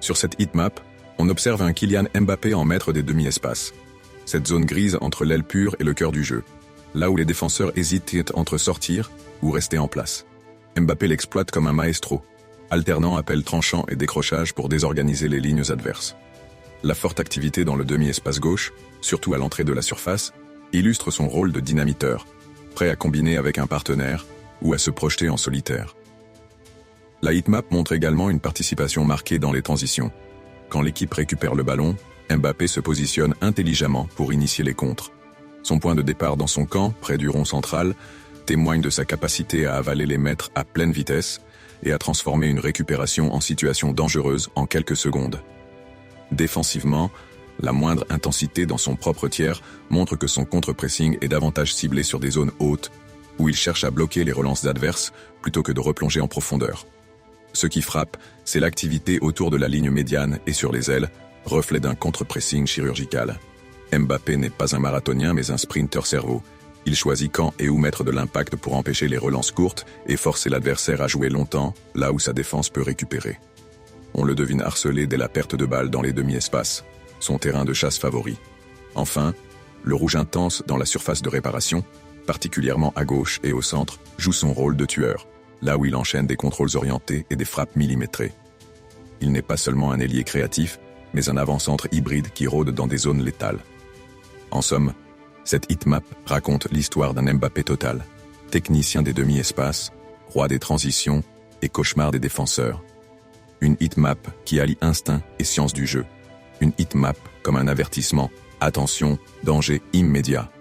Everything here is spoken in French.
Sur cette heatmap, on observe un Kylian Mbappé en maître des demi-espaces. Cette zone grise entre l'aile pure et le cœur du jeu, là où les défenseurs hésitent entre sortir ou rester en place. Mbappé l'exploite comme un maestro, alternant appels tranchants et décrochages pour désorganiser les lignes adverses. La forte activité dans le demi-espace gauche, surtout à l'entrée de la surface, illustre son rôle de dynamiteur, prêt à combiner avec un partenaire ou à se projeter en solitaire. La heatmap montre également une participation marquée dans les transitions. Quand l'équipe récupère le ballon, Mbappé se positionne intelligemment pour initier les contres. Son point de départ dans son camp, près du rond central, témoigne de sa capacité à avaler les mètres à pleine vitesse et à transformer une récupération en situation dangereuse en quelques secondes. Défensivement, la moindre intensité dans son propre tiers montre que son contre-pressing est davantage ciblé sur des zones hautes, où il cherche à bloquer les relances adverses plutôt que de replonger en profondeur. Ce qui frappe, c'est l'activité autour de la ligne médiane et sur les ailes, reflet d'un contre-pressing chirurgical. Mbappé n'est pas un marathonien mais un sprinter cerveau. Il choisit quand et où mettre de l'impact pour empêcher les relances courtes et forcer l'adversaire à jouer longtemps, là où sa défense peut récupérer. On le devine harcelé dès la perte de balle dans les demi-espaces, son terrain de chasse favori. Enfin, le rouge intense dans la surface de réparation, particulièrement à gauche et au centre, joue son rôle de tueur, là où il enchaîne des contrôles orientés et des frappes millimétrées. Il n'est pas seulement un ailier créatif, mais un avant-centre hybride qui rôde dans des zones létales. En somme, cette heatmap raconte l'histoire d'un Mbappé total, technicien des demi-espaces, roi des transitions et cauchemar des défenseurs. Une heatmap qui allie instinct et science du jeu. Une heatmap comme un avertissement, attention, danger immédiat.